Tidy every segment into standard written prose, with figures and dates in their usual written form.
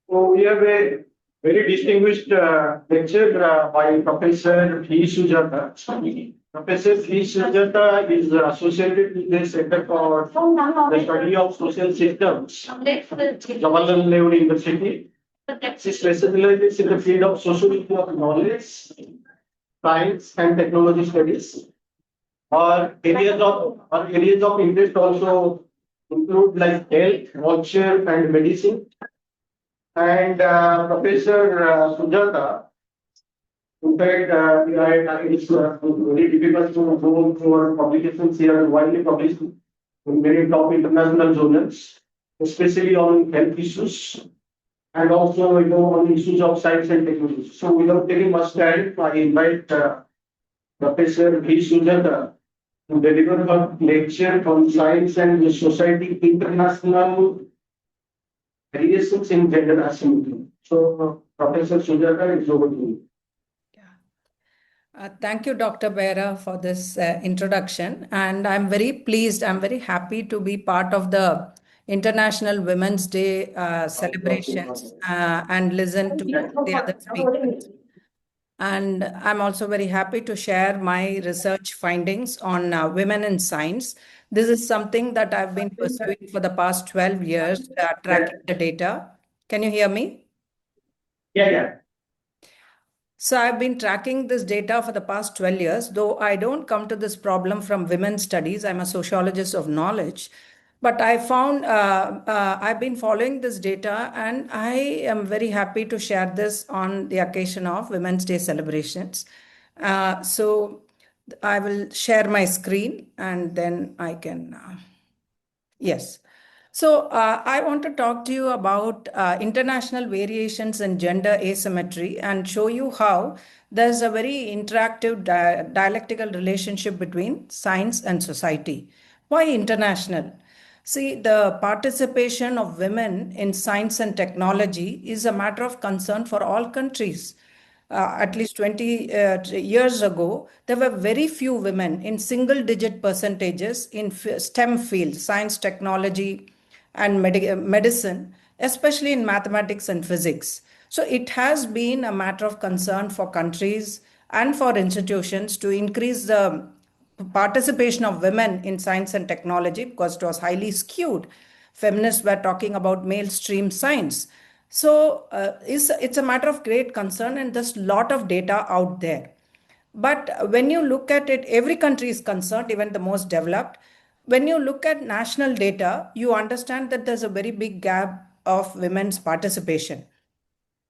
So we have a very distinguished lecture by Professor Sujatha. Professor Sujatha is associated with the Center for the Study of Social Systems, Jawaharlal Nehru University. She specializes in the field of sociology of knowledge, science, and technology studies. Our areas of interest also include like health, culture, and medicine. And Professor Sujatha, in fact, it's very difficult to go for publications here, widely published in many top international journals, especially on health issues and also on issues of science and technology. So without taking much time, I invite Professor Sujatha to deliver her lecture on science and society international variations in gender asymmetry. So, Professor Sujatha is over to you. Thank you, Dr. Bera, for this introduction. And I'm very pleased, I'm very happy to be part of the International Women's Day celebrations and listen to the other speakers. And I'm also very happy to share my research findings on women in science. This is something that I've been pursuing for the past 12 years, tracking the data. Can you hear me? Yeah. So I've been tracking this data for the past 12 years, though I don't come to this problem from women's studies. I'm a sociologist of knowledge. But I found I've been following this data and I am very happy to share this on the occasion of Women's Day celebrations. So I will share my screen and then I can, yes. So I want to talk to you about international variations in gender asymmetry and show you how there's a very interactive dialectical relationship between science and society. Why international? See, the participation of women in science and technology is a matter of concern for all countries. At least 20 years ago, there were very few women in single digit percentages in STEM fields, science, technology, and medicine, especially in mathematics and physics. So it has been a matter of concern for countries and for institutions to increase the participation of women in science and technology because it was highly skewed. Feminists were talking about male stream science. So it's a matter of great concern, and there's a lot of data out there. But when you look at it, every country is concerned, even the most developed. When you look at national data, you understand that there's a very big gap of women's participation.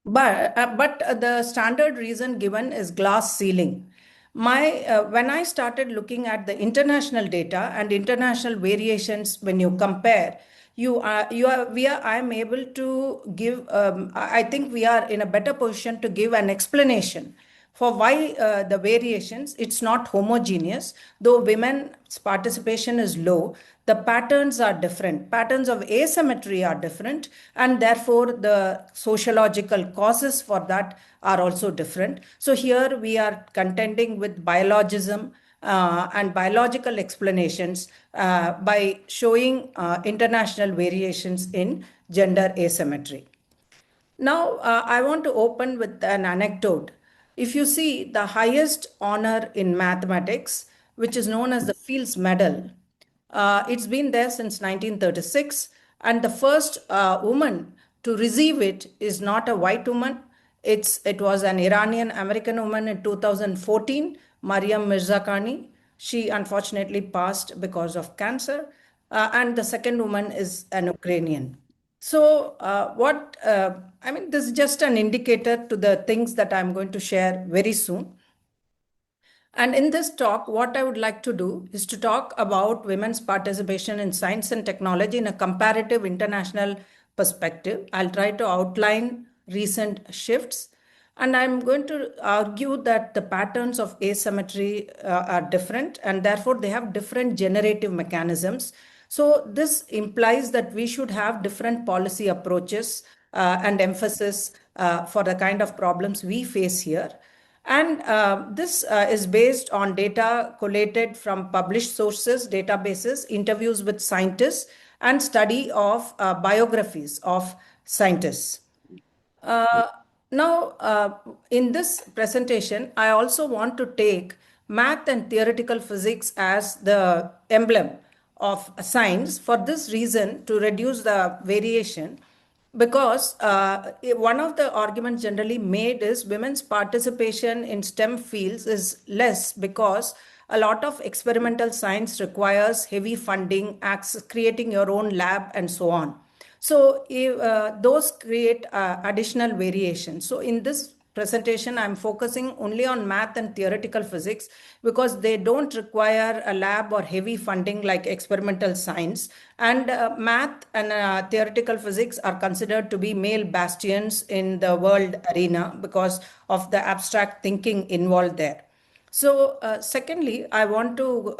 But the standard reason given is glass ceiling. When I started looking at the international data and international variations, when you compare, I am able to give. I think we are in a better position to give an explanation for why the variations. It's not homogeneous, though women's participation is low. The patterns are different. Patterns of asymmetry are different, and therefore the sociological causes for that are also different. So here we are contending with biologism and biological explanations by showing international variations in gender asymmetry. Now, I want to open with an anecdote. If you see the highest honor in mathematics, which is known as the Fields Medal, it's been there since 1936, and the first woman to receive it is not a white woman. It was an Iranian American woman in 2014, Mariam Mirzakhani. She unfortunately passed because of cancer, and the second woman is an Ukrainian. So, this is just an indicator to the things that I'm going to share very soon. And in this talk, what I would like to do is to talk about women's participation in science and technology in a comparative international perspective. I'll try to outline recent shifts. And I'm going to argue that the patterns of asymmetry are different, and therefore they have different generative mechanisms. So this implies that we should have different policy approaches and emphasis for the kind of problems we face here. And this is based on data collated from published sources, databases, interviews with scientists, and study of biographies of scientists. Uh, now, in this presentation, I also want to take math and theoretical physics as the emblem of science for this reason to reduce the variation because one of the arguments generally made is women's participation in STEM fields is less because a lot of experimental science requires heavy funding, creating your own lab, and so on. So those create additional variation. So in this presentation, I'm focusing only on math and theoretical physics because they don't require a lab or heavy funding like experimental science. And math and theoretical physics are considered to be male bastions in the world arena because of the abstract thinking involved there. So, secondly, I want to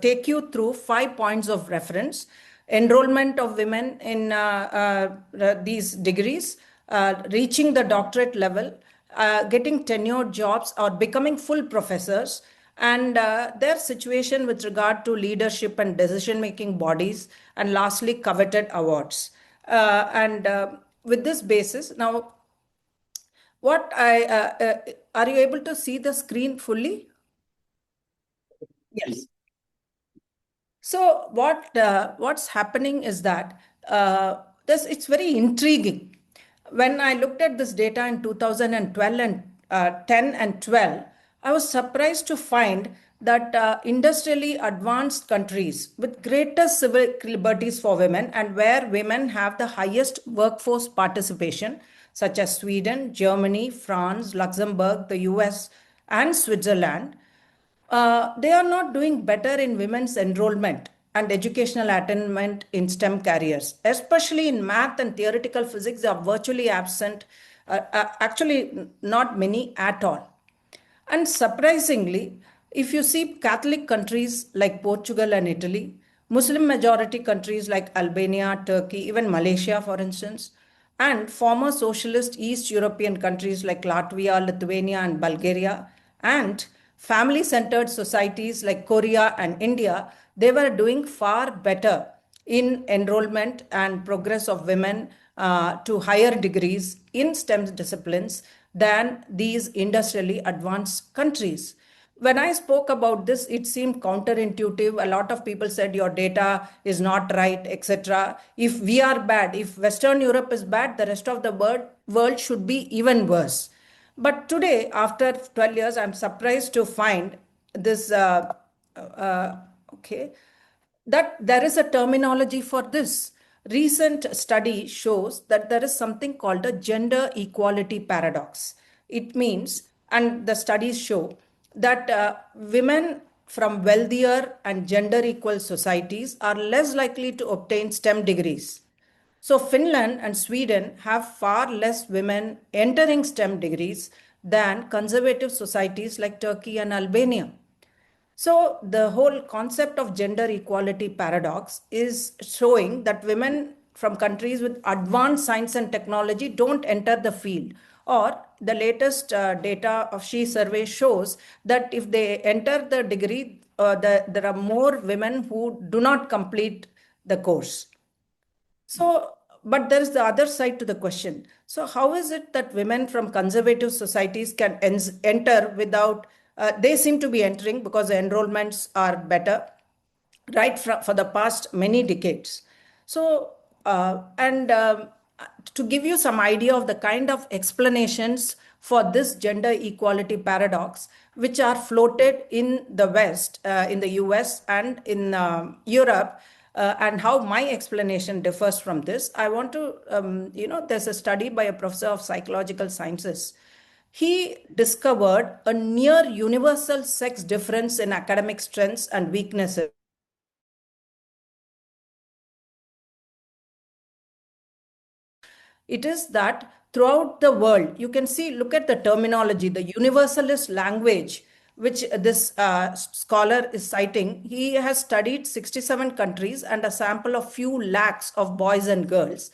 take you through 5 points of reference: enrollment of women in these degrees, reaching the doctorate level, getting tenured jobs or becoming full professors, and their situation with regard to leadership and decision making bodies, and lastly, coveted awards. And with this basis, now what I are you able to see the screen fully? Yes. So what's happening is that this it's very intriguing. When I looked at this data in 2012 and 10 and 12, I was surprised to find that industrially advanced countries with greater civil liberties for women and where women have the highest workforce participation, such as Sweden, Germany, France, Luxembourg, the US, and Switzerland, they are not doing better in women's enrollment and educational attainment in STEM careers, especially in math and theoretical physics are virtually absent, actually not many at all. And surprisingly, if you see Catholic countries like Portugal and Italy, Muslim majority countries like Albania, Turkey, even Malaysia, for instance, and former socialist East European countries like Latvia, Lithuania, and Bulgaria, and family centered societies like Korea and India, they were doing far better in enrollment and progress of women to higher degrees in STEM disciplines than these industrially advanced countries. When I spoke about this, it seemed counterintuitive. A lot of people said your data is not right, etc. If we are bad, if Western Europe is bad, the rest of the world should be even worse. But today, after 12 years, I'm surprised to find this. Okay, that there is a terminology for this. Recent study shows that there is something called a gender equality paradox. It means, and the studies show that women from wealthier and gender equal societies are less likely to obtain STEM degrees. So, Finland and Sweden have far less women entering STEM degrees than conservative societies like Turkey and Albania. So, the whole concept of gender equality paradox is showing that women from countries with advanced science and technology don't enter the field. Or the latest data of She survey shows that if they enter the degree, there are more women who do not complete the course. So, but there is the other side to the question. So, how is it that women from conservative societies can enter without, they seem to be entering because the enrollments are better, right, for the past many decades. So, and to give you some idea of the kind of explanations for this gender equality paradox, which are floated in the West, in the US and in Europe, and how my explanation differs from this, I want to, there's a study by a professor of psychological sciences. He discovered a near universal sex difference in academic strengths and weaknesses. It is that throughout the world, you can see, look at the terminology, the universalist language, which this scholar is citing. He has studied 67 countries and a sample of few lakhs of boys and girls,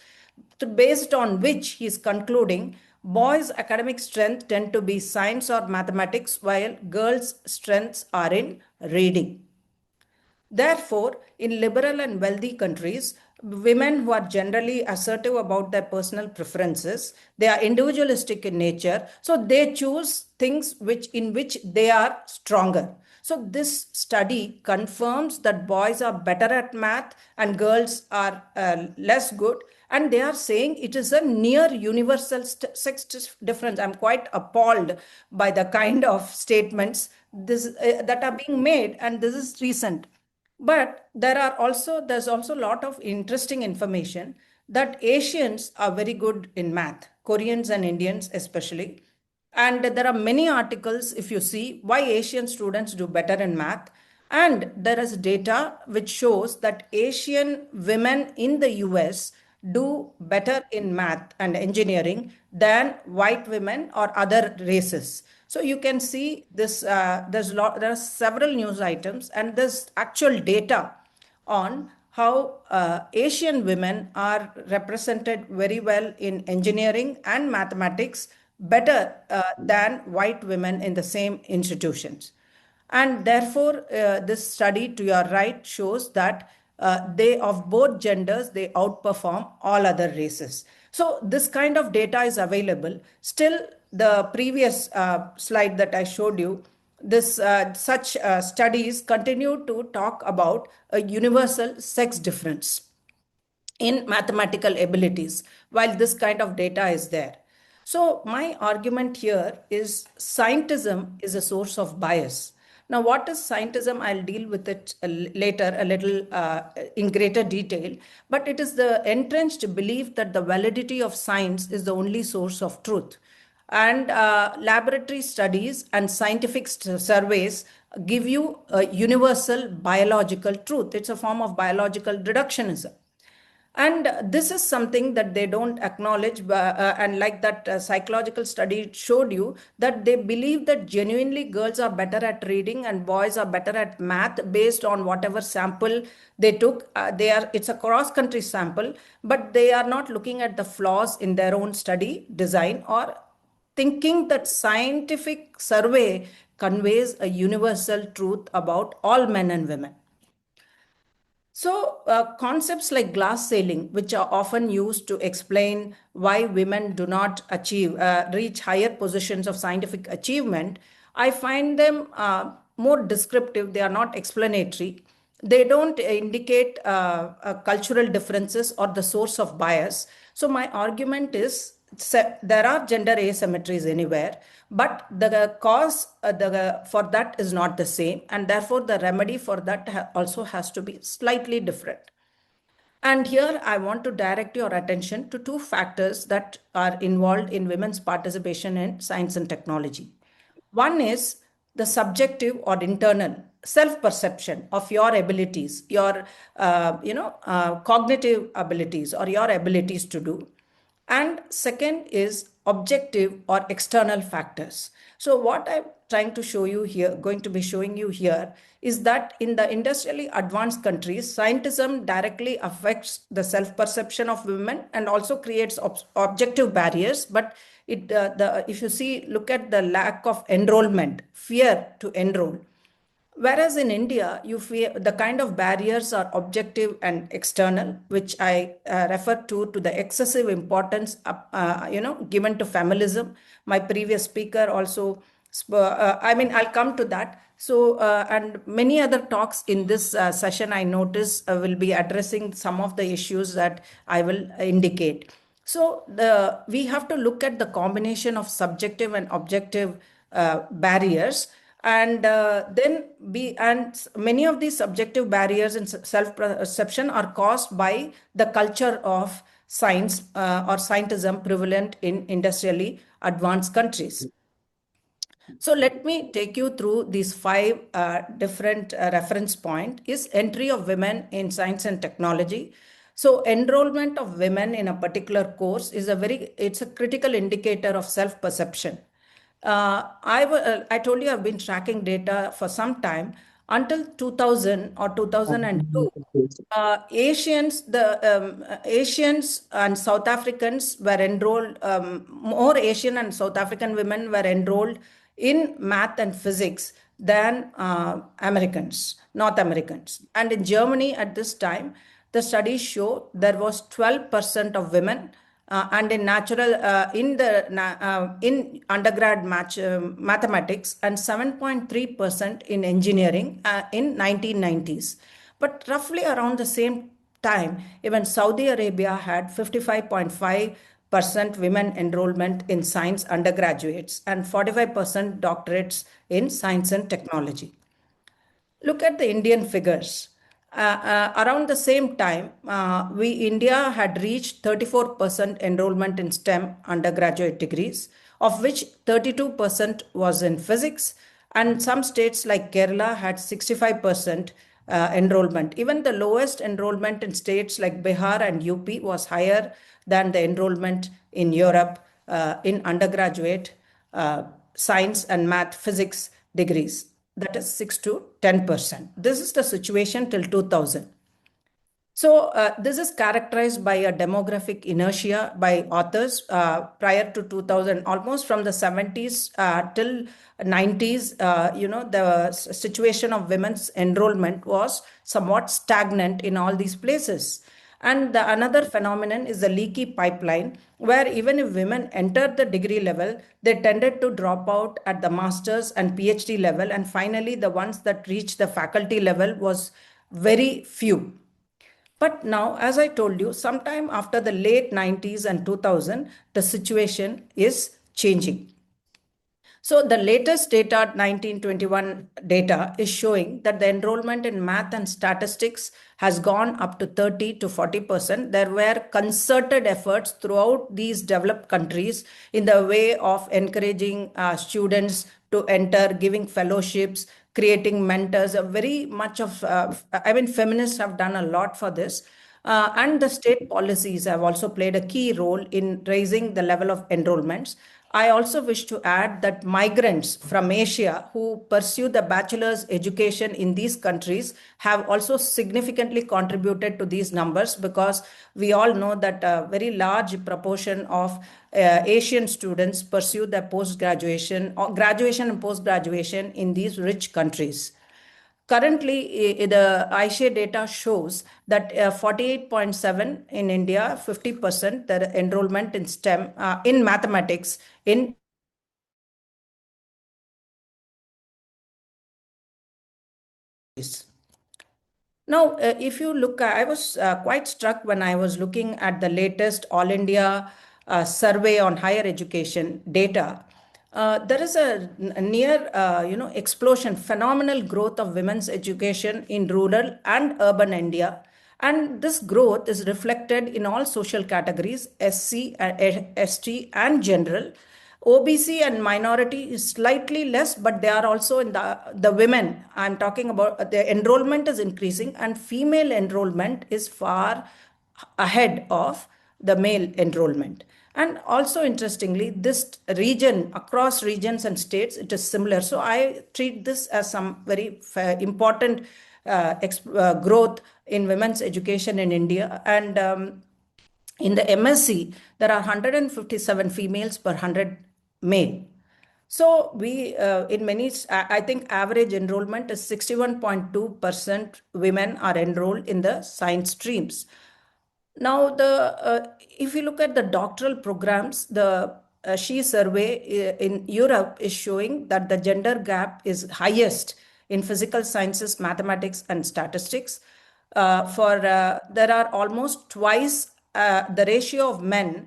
based on which he is concluding boys' academic strength tend to be science or mathematics, while girls' strengths are in reading. Therefore, in liberal and wealthy countries, women who are generally assertive about their personal preferences, they are individualistic in nature, so they choose things in which they are stronger. So this study confirms that boys are better at math and girls are less good, and they are saying it is a near universal sex difference. I'm quite appalled by the kind of statements that are being made, and this is recent. But there's also a lot of interesting information that Asians are very good in math, Koreans and Indians especially. And there are many articles, if you see, why Asian students do better in math. And there is data which shows that Asian women in the US do better in math and engineering than white women or other races. So you can see this. There are several news items, and there's actual data on how Asian women are represented very well in engineering and mathematics better than white women in the same institutions. And therefore, this study to your right shows that they, of both genders, they outperform all other races. So this kind of data is available. Still, the previous slide that I showed you, this such studies continue to talk about a universal sex difference in mathematical abilities, while this kind of data is there. So, my argument here is scientism is a source of bias. Now, what is scientism? I'll deal with it later, a little in greater detail, but it is the entrenched belief that the validity of science is the only source of truth. And laboratory studies and scientific surveys give you a universal biological truth. It's a form of biological reductionism. And this is something that they don't acknowledge. And like that psychological study showed you, that they believe that genuinely girls are better at reading and boys are better at math based on whatever sample they took. It's a cross country sample, but they are not looking at the flaws in their own study design, or thinking that scientific survey conveys a universal truth about all men and women. So, concepts like glass ceiling, which are often used to explain why women do not reach higher positions of scientific achievement, I find them more descriptive. They are not explanatory. They don't indicate cultural differences or the source of bias. So, my argument is there are gender asymmetries anywhere, but the cause for that is not the same, and therefore the remedy for that also has to be slightly different. And here I want to direct your attention to two factors that are involved in women's participation in science and technology. One is the subjective or internal self-perception of your abilities, your cognitive abilities or your abilities to do. And second is objective or external factors. So what I'm trying to show you here, going to be showing you here, is that in the industrially advanced countries, scientism directly affects the self-perception of women and also creates objective barriers. But if you see, look at the lack of enrollment, fear to enroll. Whereas in India, you feel the kind of barriers are objective and external, which I refer to the excessive importance, given to feminism. My previous speaker also, I'll come to that. So, and many other talks in this session, I notice will be addressing some of the issues that I will indicate. So, we have to look at the combination of subjective and objective barriers, and many of these subjective barriers in self-perception are caused by the culture of science or scientism prevalent in industrially advanced countries. So let me take you through these five different reference point. Is entry of women in science and technology. So enrollment of women in a particular course is it's a critical indicator of self-perception. I told you I've been tracking data for some time. Until 2000 or 2002, Asians and South Africans were enrolled, more Asian and South African women were enrolled in math and physics than Americans, North Americans. And in Germany at this time, the studies show there was 12% of women and in natural in undergrad mathematics and 7.3% in engineering in 1990s. But roughly around the same time, even Saudi Arabia had 55.5% women enrollment in science undergraduates and 45% doctorates in science and technology. Look at the Indian figures. Around the same time, India had reached 34% enrollment in STEM undergraduate degrees, of which 32% was in physics, and some states like Kerala had 65% enrollment. Even the lowest enrollment in states like Bihar and UP was higher than the enrollment in Europe in undergraduate science and math physics degrees, that is 6 to 10%. This is the situation till 2000. So this is characterized by a demographic inertia by authors prior to 2000, almost from the 70s till 90s. The situation of women's enrollment was somewhat stagnant in all these places. And another phenomenon is the leaky pipeline, where even if women entered the degree level, they tended to drop out at the master's and PhD level. And finally, the ones that reached the faculty level was very few. But now, as I told you, sometime after the late 90s and 2000, the situation is changing. So the latest data, 1921 data, is showing that the enrollment in math and statistics has gone up to 30 to 40%. There were concerted efforts throughout these developed countries in the way of encouraging students to enter, giving fellowships, creating mentors. Very much of, feminists have done a lot for this. And the state policies have also played a key role in raising the level of enrollments. I also wish to add that migrants from Asia who pursue the bachelor's education in these countries have also significantly contributed to these numbers, because we all know that a very large proportion of Asian students pursue their post-graduation or graduation and post-graduation in these rich countries. Currently, the Aisha data shows that 48.7 in India, 50% the enrollment in STEM, in mathematics, in now, if you look, I was quite struck when I was looking at the latest All India survey on higher education data. There is a near, explosion, phenomenal growth of women's education in rural and urban India. And this growth is reflected in all social categories, SC, ST, and general. OBC and minority is slightly less, but they are also in the women. I'm talking about the enrollment is increasing, and female enrollment is far ahead of the male enrollment. And also interestingly, this region, across regions and states, it is similar. So I treat this as some very important growth in women's education in India. And in the MSc, there are 157 females per 100 male. So we, in many, I think average enrollment is 61.2% women are enrolled in the science streams. Now, if you look at the doctoral programs, the SHE survey in Europe is showing that the gender gap is highest in physical sciences, mathematics, and statistics. There are almost twice the ratio of men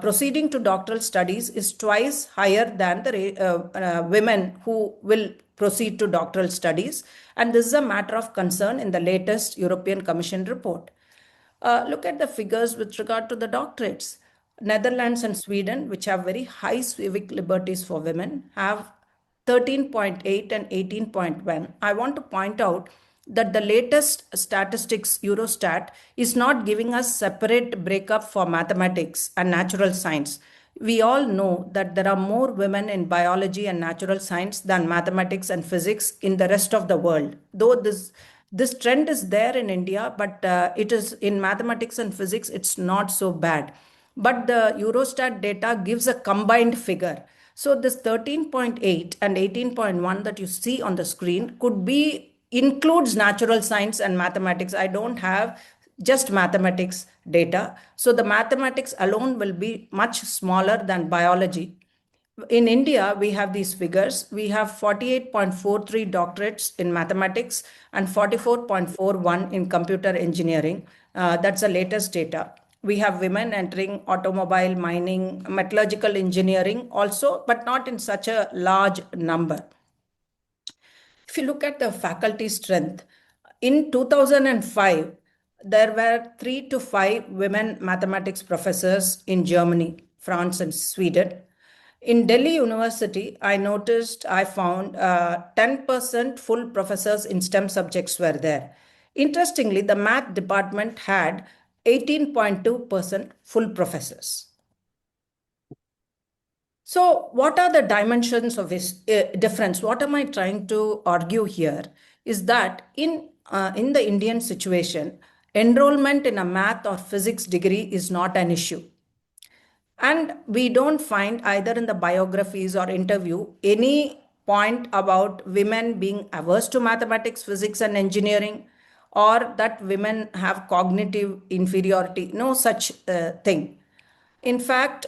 proceeding to doctoral studies is twice higher than the women who will proceed to doctoral studies. And this is a matter of concern in the latest European Commission report. Look at the figures with regard to the doctorates. Netherlands and Sweden, which have very high civic liberties for women, have 13.8 and 18.1. I want to point out that the latest statistics, Eurostat, is not giving us separate breakup for mathematics and natural science. We all know that there are more women in biology and natural science than mathematics and physics in the rest of the world. Though this trend is there in India, but it is in mathematics and physics, it's not so bad. But the Eurostat data gives a combined figure. So this 13.8 and 18.1 that you see on the screen could be includes natural science and mathematics. I don't have just mathematics data. So the mathematics alone will be much smaller than biology. In India, we have these figures. We have 48.43 doctorates in mathematics and 44.41 in computer engineering. That's the latest data. We have women entering automobile, mining, metallurgical engineering also, but not in such a large number. If you look at the faculty strength, in 2005, there were 3 to 5 women mathematics professors in Germany, France, and Sweden. In Delhi University, I found 10% full professors in STEM subjects were there. Interestingly, the math department had 18.2% full professors. So, what are the dimensions of this difference? What am I trying to argue here is that in the Indian situation, enrollment in a math or physics degree is not an issue. And we don't find either in the biographies or interview any point about women being averse to mathematics, physics, and engineering, or that women have cognitive inferiority. No such thing. In fact,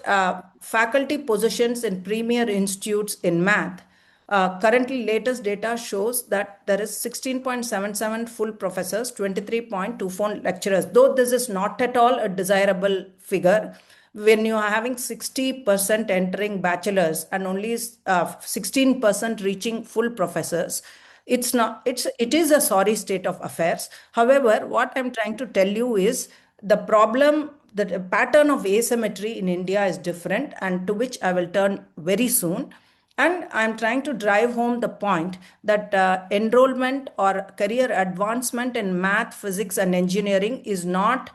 faculty positions in premier institutes in math. Currently, latest data shows that there is 16.77 full professors, 23.24 lecturers. Though this is not at all a desirable figure, when you are having 60% entering bachelors and only 16% reaching full professors, it is a sorry state of affairs. However, what I'm trying to tell you is the pattern of asymmetry in India is different, and to which I will turn very soon. And I'm trying to drive home the point that enrollment or career advancement in math, physics, and engineering is not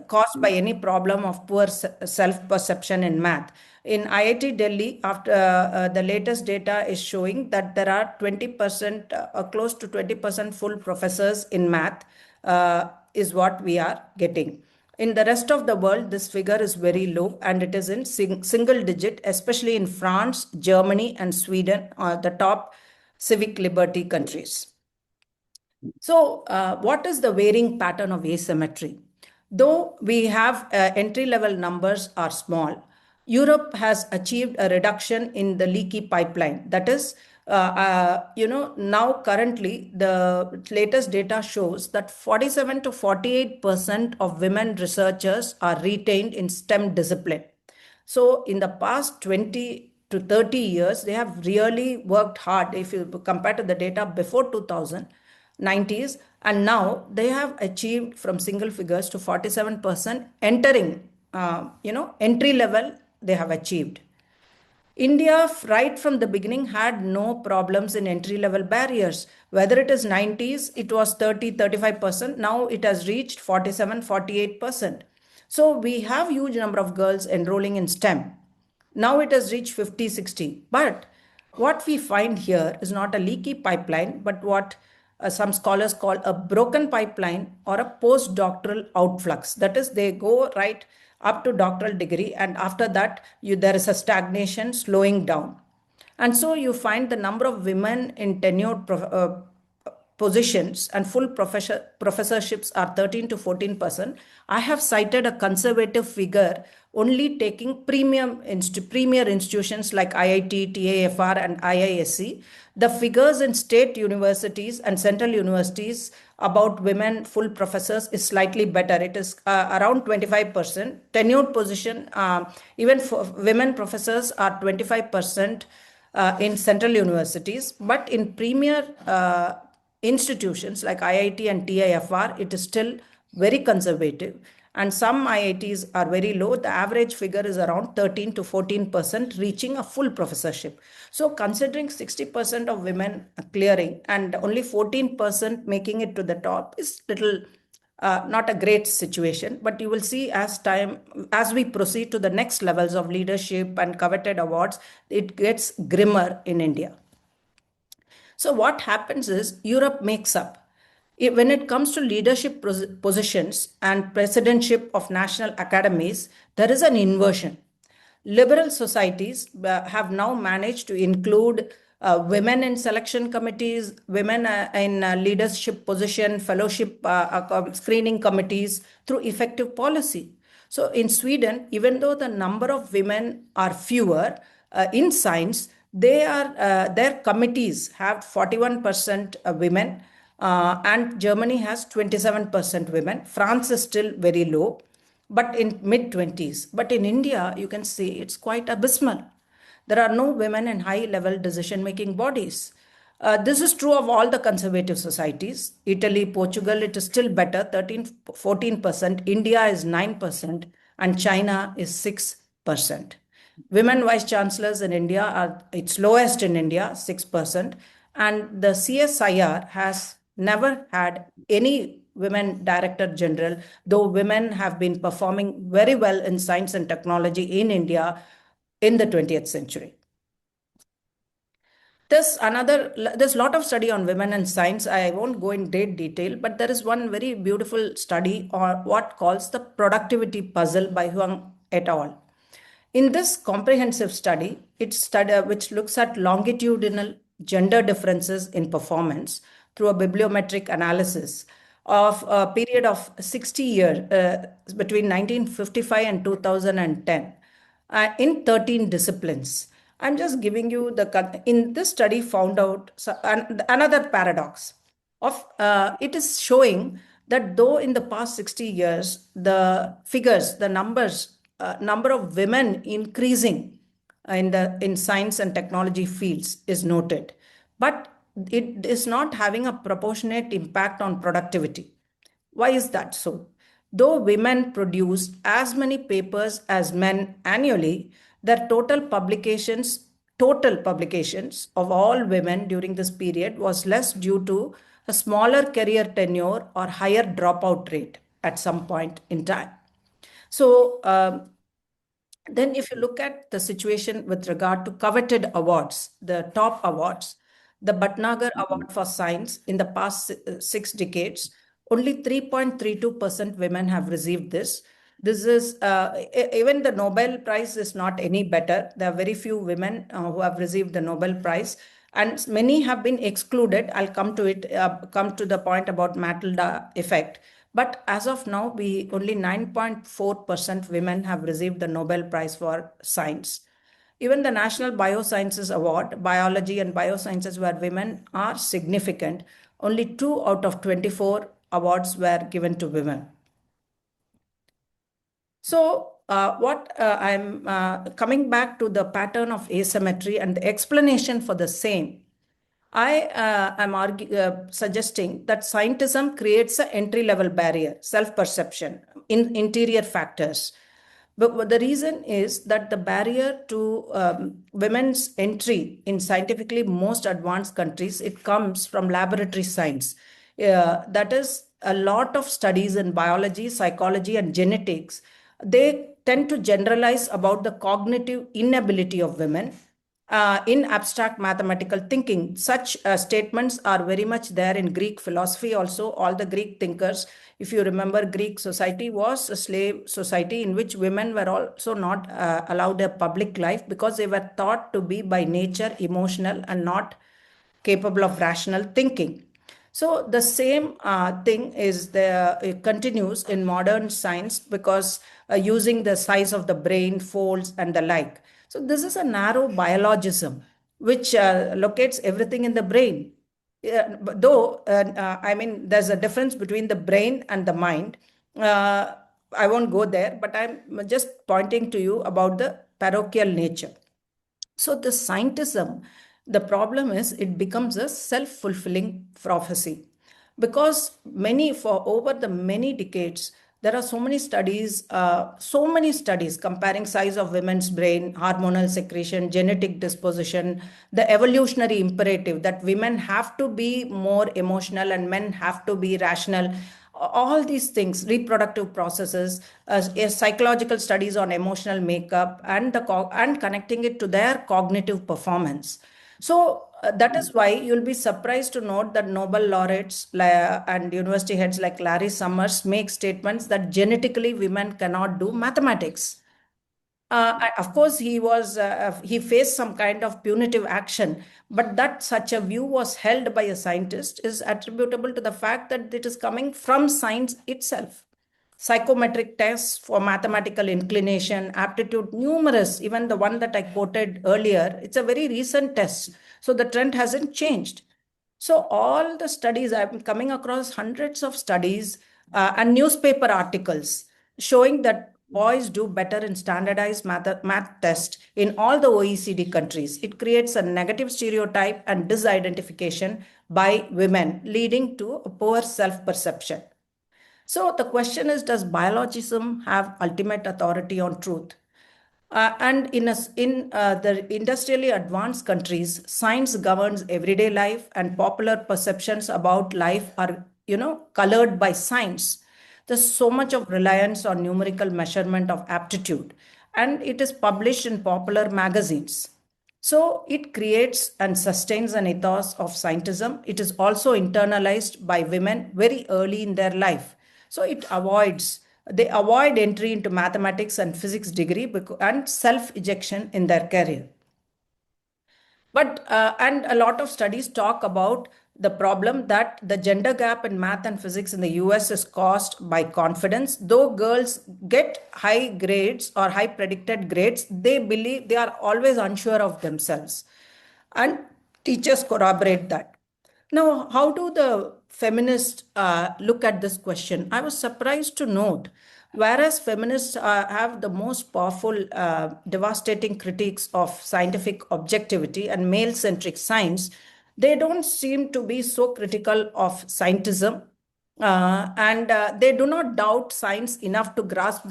caused by any problem of poor self-perception in math. In IIT Delhi, after the latest data is showing that there are 20%, close to 20% full professors in math, is what we are getting. In the rest of the world, this figure is very low and it is in single digit, especially in France, Germany, and Sweden, the top civic liberty countries. So, what is the varying pattern of asymmetry? Though we have entry level numbers are small, Europe has achieved a reduction in the leaky pipeline. That is, now currently the latest data shows that 47 to 48% of women researchers are retained in STEM discipline. So in the past 20 to 30 years, they have really worked hard. If you compare to the data before 2090s, and now they have achieved from single figures to 47% entering, entry level they have achieved. India, right from the beginning, had no problems in entry level barriers. Whether it is 90s, it was 30-35%. Now it has reached 47-48%. So we have huge number of girls enrolling in STEM. Now it has reached 50-60. But what we find here is not a leaky pipeline, but what some scholars call a broken pipeline or a postdoctoral outflux. That is, they go right up to doctoral degree, and after that, there is a stagnation slowing down. And so you find the number of women in tenured positions and full professorships are 13 to 14%. I have cited a conservative figure only taking premier institutions like IIT, TAFR, and IISc. The figures in state universities and central universities about women full professors is slightly better. It is around 25%. Tenured position, even for women professors are 25% in central universities, but in premier institutions like IIT and TIFR, it is still very conservative. And some IITs are very low. The average figure is around 13 to 14%, reaching a full professorship. So considering 60% of women clearing and only 14% making it to the top is little not a great situation. But you will see as we proceed to the next levels of leadership and coveted awards, it gets grimmer in India. So what happens is Europe makes up. When it comes to leadership positions and presidentship of national academies, there is an inversion. Liberal societies have now managed to include women in selection committees, women in leadership position, fellowship screening committees through effective policy. So in Sweden, even though the number of women are fewer in science, their committees have 41% women, and Germany has 27% women. France is still very low, but in mid 20s. But in India, you can see it's quite abysmal. There are no women in high level decision making bodies. This is true of all the conservative societies. Italy, Portugal, it is still better, 13, 14%. India is 9%, and China is 6%. Women vice chancellors in India are its lowest in India, 6%. And the CSIR has never had any women director general, though women have been performing very well in science and technology in India in the 20th century. There's a lot of study on women and science. I won't go in great detail, but there is one very beautiful study on what calls the productivity puzzle by Huang et al. In this comprehensive study, which looks at longitudinal gender differences in performance through a bibliometric analysis of a period of 60 years between 1955 and 2010 in 13 disciplines. I'm just giving you in this study found out another paradox of it is showing that though in the past 60 years, the figures, the numbers, number of women increasing in science and technology fields is noted, but it is not having a proportionate impact on productivity. Why is that so? Though women produce as many papers as men annually, their total publications of all women during this period was less due to a smaller career tenure or higher dropout rate at some point in time. So, then if you look at the situation with regard to coveted awards, the top awards, the Bhatnagar Award for Science in the past 6 decades, only 3.32% women have received this. This is even the Nobel Prize is not any better. There are very few women who have received the Nobel Prize, and many have been excluded. I'll come to it, come to the point about Matilda effect. But as of now, we only 9.4% women have received the Nobel Prize for Science. Even the National Biosciences Award, biology and biosciences where women are significant, only 2 out of 24 awards were given to women. So, what I'm coming back to the pattern of asymmetry and the explanation for the same. I am suggesting that scientism creates an entry-level barrier, self-perception, interior factors. But the reason is that the barrier to women's entry in scientifically most advanced countries, it comes from laboratory science. That is, a lot of studies in biology, psychology, and genetics, they tend to generalize about the cognitive inability of women in abstract mathematical thinking. Such statements are very much there in Greek philosophy also. All the Greek thinkers, if you remember, Greek society was a slave society in which women were also not allowed a public life because they were thought to be by nature emotional and not capable of rational thinking. So the same thing it continues in modern science because using the size of the brain, folds, and the like. So this is a narrow biologism which locates everything in the brain. Though, I mean, there's a difference between the brain and the mind. I won't go there, but I'm just pointing to you about the parochial nature. So the scientism, the problem is it becomes a self-fulfilling prophecy because for over the many decades, there are so many studies comparing size of women's brain, hormonal secretion, genetic disposition, the evolutionary imperative that women have to be more emotional and men have to be rational. All these things, reproductive processes, psychological studies on emotional makeup, and connecting it to their cognitive performance. So that is why you'll be surprised to note that Nobel laureates and university heads like Larry Summers make statements that genetically women cannot do mathematics. Of course, he faced some kind of punitive action, but that such a view was held by a scientist is attributable to the fact that it is coming from science itself. Psychometric tests for mathematical inclination, aptitude, numerous, even the one that I quoted earlier, it's a very recent test. So the trend hasn't changed. So all the studies, I'm coming across hundreds of studies and newspaper articles showing that boys do better in standardized math tests in all the OECD countries. It creates a negative stereotype and disidentification by women, leading to a poor self-perception. So the question is, does biologism have ultimate authority on truth? And in the industrially advanced countries, science governs everyday life, and popular perceptions about life are, colored by science. There's so much of reliance on numerical measurement of aptitude, and it is published in popular magazines. So it creates and sustains an ethos of scientism. It is also internalized by women very early in their life. So they avoid entry into mathematics and physics degree and self ejection in their career. But and a lot of studies talk about the problem that the gender gap in math and physics in the US is caused by confidence. Though girls get high grades or high predicted grades, they believe they are always unsure of themselves. And teachers corroborate that. Now, how do the feminists look at this question? I was surprised to note, whereas feminists have the most powerful, devastating critiques of scientific objectivity and male centric science, they don't seem to be so critical of scientism. And they do not doubt science enough to grasp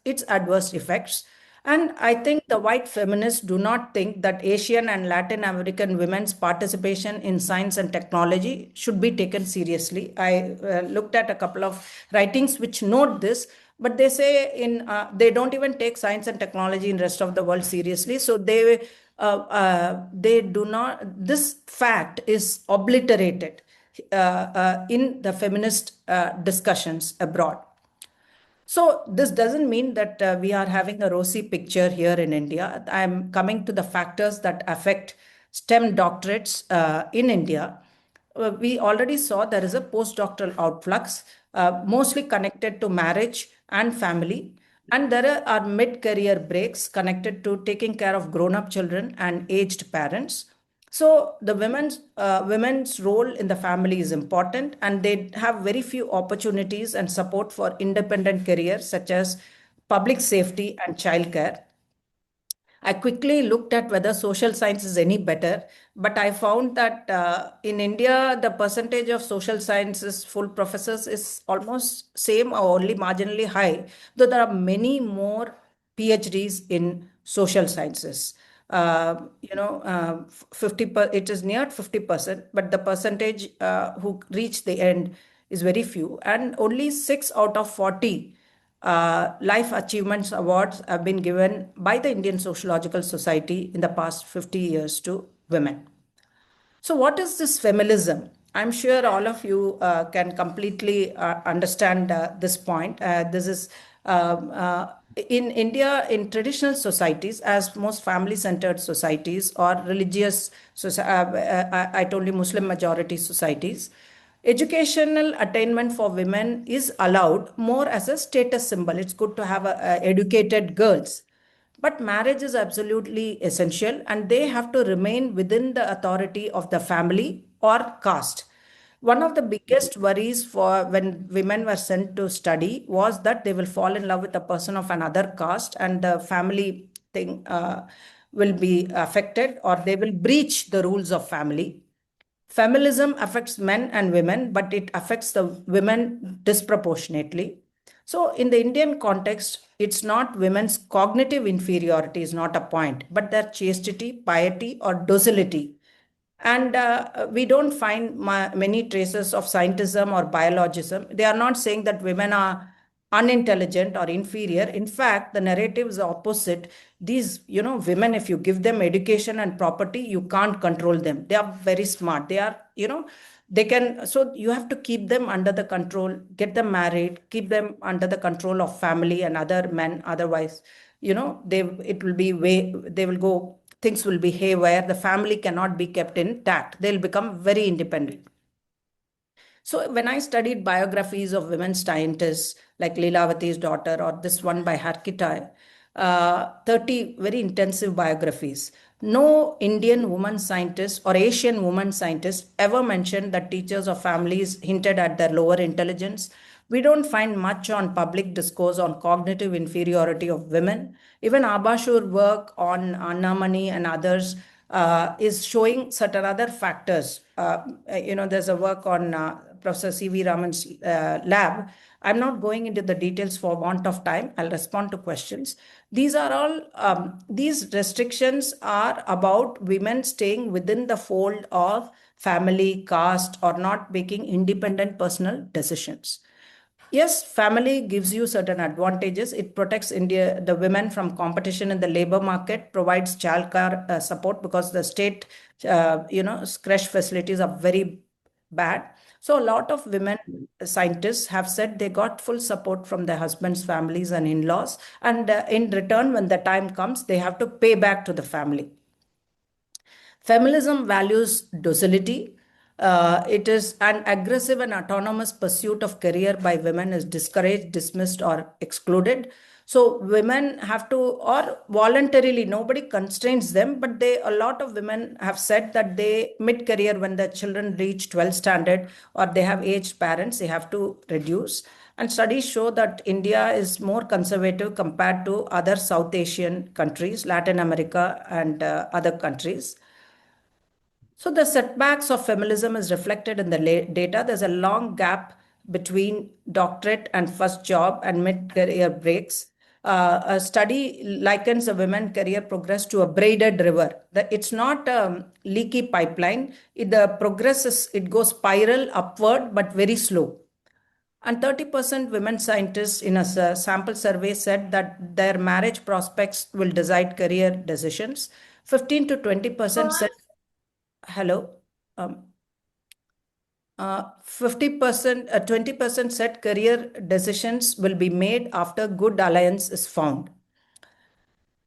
its adverse effects. And I think the white feminists do not think that Asian and Latin American women's participation in science and technology should be taken seriously. I looked at a couple of writings which note this, but they say they don't even take science and technology in rest of the world seriously. So they do not. This fact is obliterated in the feminist discussions abroad. So this doesn't mean that we are having a rosy picture here in India. I'm coming to the factors that affect STEM doctorates in India. We already saw there is a postdoctoral outflux, mostly connected to marriage and family. And there are mid-career breaks connected to taking care of grown-up children and aged parents. So the women's role in the family is important, and they have very few opportunities and support for independent careers such as public safety and childcare. I quickly looked at whether social science is any better, but I found that in India, the percentage of social sciences full professors is almost same or only marginally high, though there are many more PhDs in social sciences. 50 it is near 50%, but the percentage who reach the end is very few, and only 6 out of 40 life achievements awards have been given by the Indian Sociological Society in the past 50 years to women. So, what is this feminism? I'm sure all of you can completely understand this point. This is in India, in traditional societies, as most family centered societies or religious, I told you Muslim majority societies, educational attainment for women is allowed more as a status symbol. It's good to have educated girls. But marriage is absolutely essential, and they have to remain within the authority of the family or caste. One of the biggest worries for when women were sent to study was that they will fall in love with a person of another caste, and the family thing will be affected, or they will breach the rules of family. Feminism affects men and women, but it affects the women disproportionately. So, in the Indian context, it's not women's cognitive inferiority is not a point, but their chastity, piety, or docility. And we don't find many traces of scientism or biologism. They are not saying that women are unintelligent or inferior. In fact, the narrative is opposite. These, women, if you give them education and property, you can't control them. They are very smart. They are, they can, so you have to keep them under the control, get them married, keep them under the control of family and other men. Otherwise, it will be they will go, things will be haywire. The family cannot be kept intact. They'll become very independent. So when I studied biographies of women scientists like Leelavati's daughter or this one by Harkitai, 30 very intensive biographies, no Indian woman scientist or Asian woman scientist ever mentioned that teachers or families hinted at their lower intelligence. We don't find much on public discourse on cognitive inferiority of women. Even Abashur work on Annamani and others is showing certain other factors. There's a work on Professor C.V. Raman's lab. I'm not going into the details for want of time. I'll respond to questions. These are all, these restrictions are about women staying within the fold of family, caste, or not making independent personal decisions. Yes, family gives you certain advantages. It protects the women from competition in the labor market, provides childcare support because the state, creche facilities are very bad. So a lot of women scientists have said they got full support from their husbands' families and in-laws, and in return, when the time comes, they have to pay back to the family. Feminism values docility. It is an aggressive and autonomous pursuit of career by women is discouraged, dismissed, or excluded. So women have to, or voluntarily, nobody constrains them, but a lot of women have said that they mid-career, when the children reach 12th standard or they have aged parents, they have to reduce. And studies show that India is more conservative compared to other South Asian countries, Latin America, and other countries. So the setbacks of feminism is reflected in the data. There's a long gap between doctorate and first job and mid-career breaks. A study likens a women's career progress to a braided river. It's not a leaky pipeline. The progress it goes spiral upward, but very slow. And 30% women scientists in a sample survey said that their marriage prospects will decide career decisions. 15 to 20% said, hello. 50%, 20% said career decisions will be made after good alliance is found.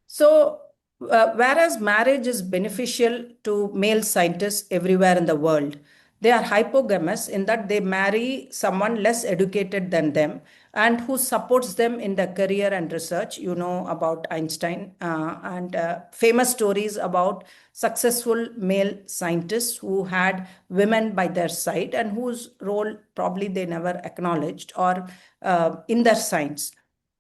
So, whereas marriage is beneficial to male scientists everywhere in the world, they are hypogamous in that they marry someone less educated than them and who supports them in their career and research. You know about Einstein and famous stories about successful male scientists who had women by their side and whose role probably they never acknowledged or in their science.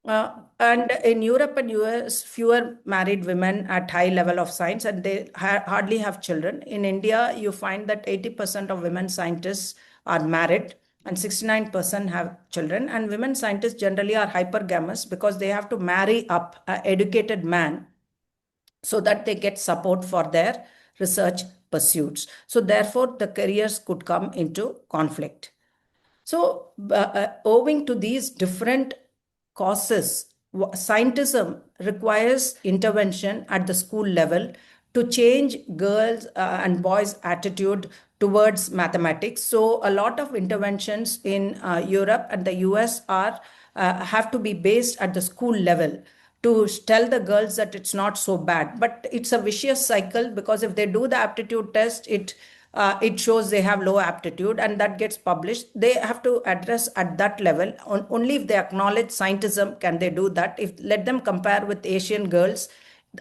And in Europe and US, fewer married women at high level of science, and they hardly have children. In India, you find that 80% of women scientists are married and 69% have children. And women scientists generally are hypergamous because they have to marry up an educated man so that they get support for their research pursuits. So therefore, the careers could come into conflict. So, owing to these different causes, scientism requires intervention at the school level to change girls' and boys' attitude towards mathematics. So, a lot of interventions in Europe and the US have to be based at the school level to tell the girls that it's not so bad. But it's a vicious cycle because if they do the aptitude test, it shows they have low aptitude and that gets published. They have to address at that level. Only if they acknowledge scientism can they do that. If let them compare with Asian girls,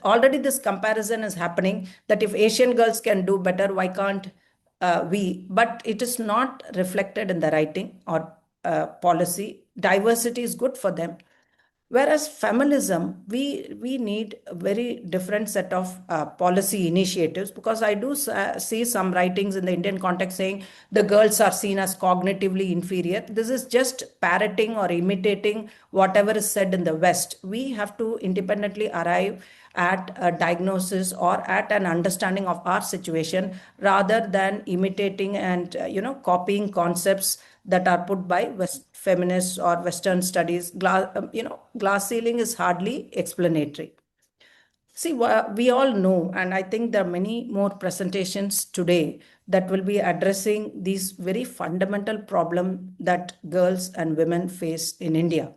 already this comparison is happening that if Asian girls can do better, why can't we? But it is not reflected in the writing or policy. Diversity is good for them. Whereas feminism, we need a very different set of policy initiatives because I do see some writings in the Indian context saying the girls are seen as cognitively inferior. This is just parroting or imitating whatever is said in the West. We have to independently arrive at a diagnosis or at an understanding of our situation rather than imitating and copying concepts that are put by feminists or Western studies. Glass ceiling is hardly explanatory. See, we all know, and I think there are many more presentations today that will be addressing these very fundamental problem that girls and women face in India.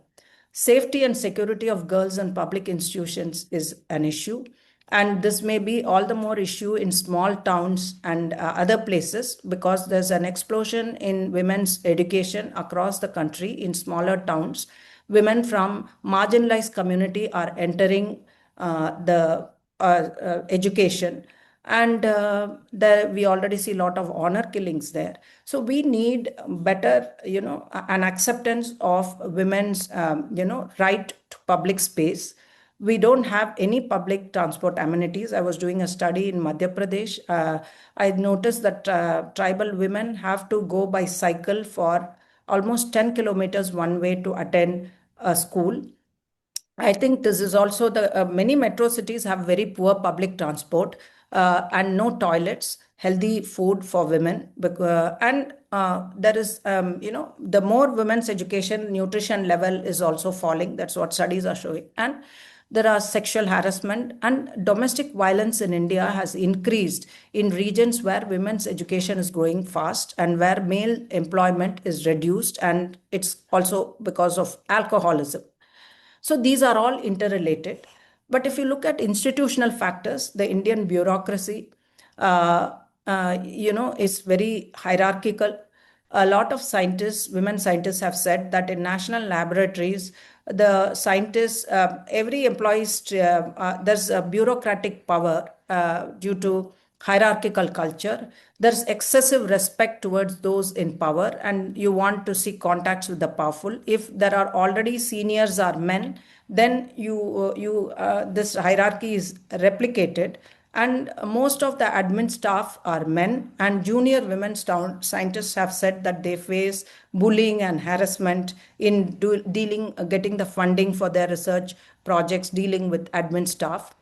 Safety and security of girls in public institutions is an issue. And this may be all the more issue in small towns and other places, because there's an explosion in women's education across the country in smaller towns. Women from marginalized community are entering the education, and there we already see a lot of honor killings there. So we need better, an acceptance of women's, right to public space. We don't have any public transport amenities. I was doing a study in Madhya Pradesh. I noticed that tribal women have to go by cycle for almost 10 kilometers one way to attend a school. I think this is also the many metro cities have very poor public transport and no toilets, healthy food for women. And there is, the more women's education, nutrition level is also falling. That's what studies are showing. And there are sexual harassment and domestic violence in India has increased in regions where women's education is growing fast and where male employment is reduced. And it's also because of alcoholism. So these are all interrelated. But if you look at institutional factors, the Indian bureaucracy, is very hierarchical. A lot of scientists, women scientists, have said that in national laboratories, the scientists, every employee's, there's a bureaucratic power due to hierarchical culture. There's excessive respect towards those in power, and you want to see contacts with the powerful. If there are already seniors are men, then this hierarchy is replicated, and most of the admin staff are men, and junior women scientists have said that they face bullying and harassment in getting the funding for their research projects dealing with admin staff.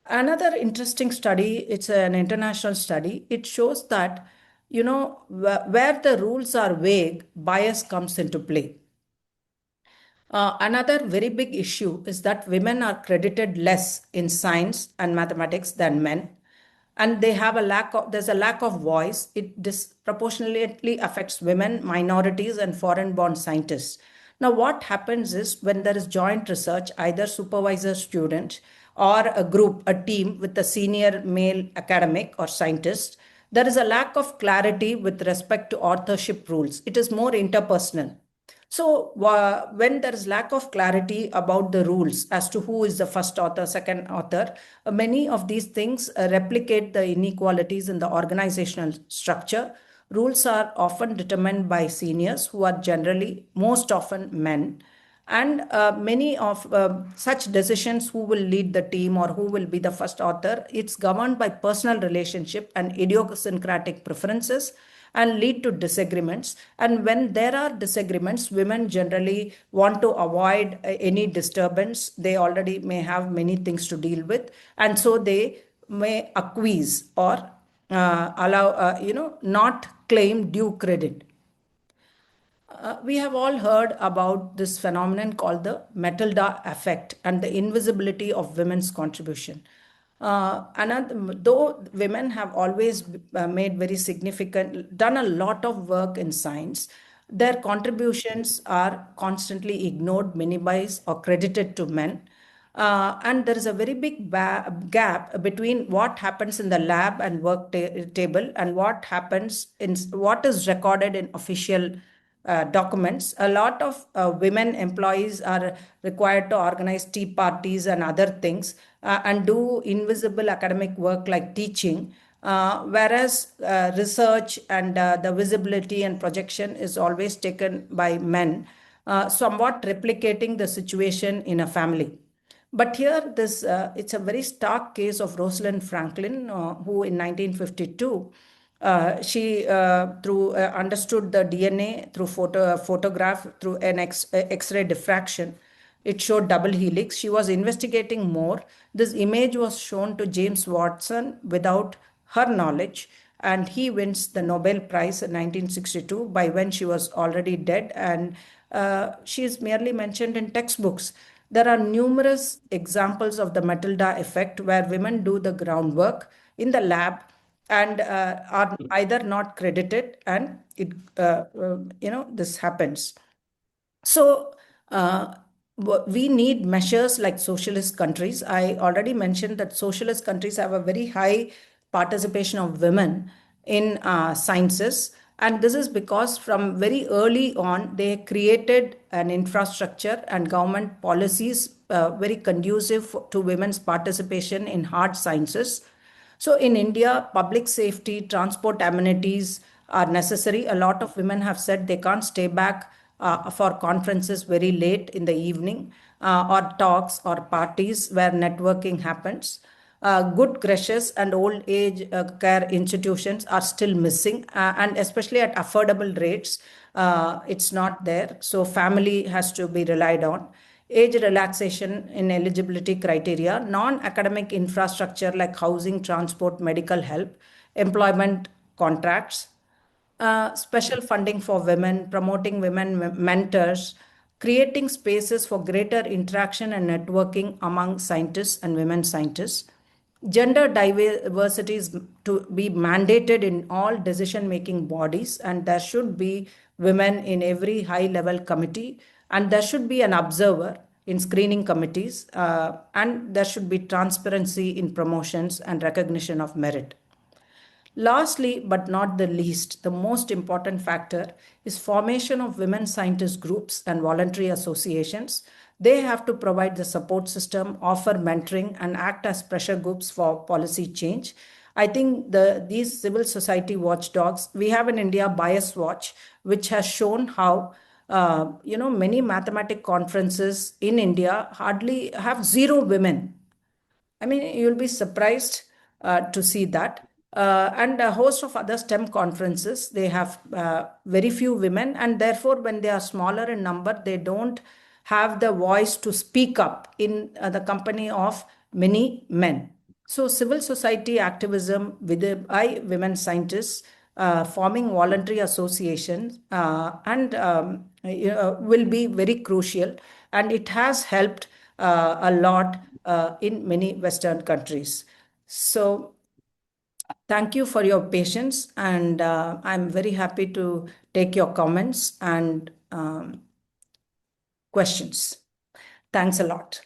Another interesting study, it's an international study, it shows that, where the rules are vague, bias comes into play. Another very big issue is that women are credited less in science and mathematics than men, and there's a lack of voice. It disproportionately affects women, minorities, and foreign born scientists. Now, what happens is when there is joint research, either supervisor student or a group, a team with a senior male academic or scientist, there is a lack of clarity with respect to authorship rules. It is more interpersonal. So when there is lack of clarity about the rules as to who is the first author, second author, many of these things replicate the inequalities in the organizational structure. Rules are often determined by seniors who are generally most often men. And many of such decisions, who will lead the team or who will be the first author, it's governed by personal relationship and idiosyncratic preferences and lead to disagreements. And when there are disagreements, women generally want to avoid any disturbance. They already may have many things to deal with. And so they may acquiesce or not claim due credit. We have all heard about this phenomenon called the Matilda effect and the invisibility of women's contribution. Though women have always made very significant, done a lot of work in science, their contributions are constantly ignored, minimized, or credited to men. And there is a very big gap between what happens in the lab and work table and what happens in what is recorded in official documents. A lot of women employees are required to organize tea parties and other things and do invisible academic work like teaching, whereas research and the visibility and projection is always taken by men, somewhat replicating the situation in a family. But here, it's a very stark case of Rosalind Franklin, who in 1952 she through understood the DNA through photograph through an X-ray diffraction. It showed double helix. She was investigating more. This image was shown to James Watson without her knowledge, and he wins the Nobel Prize in 1962 by when she was already dead, and she is merely mentioned in textbooks. There are numerous examples of the Matilda effect where women do the groundwork in the lab and are either not credited, and this happens. So Uh, we need measures like socialist countries. I already mentioned that socialist countries have a very high participation of women in sciences. And this is because from very early on, they created an infrastructure and government policies very conducive to women's participation in hard sciences. So in India, public safety, transport amenities are necessary. A lot of women have said they can't stay back for conferences very late in the evening or talks or parties where networking happens. Good creches and old age care institutions are still missing, and especially at affordable rates, it's not there. So, family has to be relied on. Age relaxation in eligibility criteria, non academic infrastructure like housing, transport, medical help, employment contracts, special funding for women, promoting women mentors, creating spaces for greater interaction and networking among scientists and women scientists. Gender diversity is to be mandated in all decision making bodies, and there should be women in every high level committee, and there should be an observer in screening committees, and there should be transparency in promotions and recognition of merit. Lastly, but not the least, the most important factor is formation of women scientist groups and voluntary associations. They have to provide the support system, offer mentoring, and act as pressure groups for policy change. I think these civil society watchdogs, we have in India Bias Watch, which has shown how many mathematic conferences in India hardly have zero women. I mean, you'll be surprised to see that. And a host of other STEM conferences, they have very few women, and therefore, when they are smaller in number, they don't have the voice to speak up in the company of many men. So, civil society activism by women scientists, forming voluntary associations, and will be very crucial. And it has helped a lot in many Western countries. So, thank you for your patience, and I'm very happy to take your comments and questions. Thanks a lot.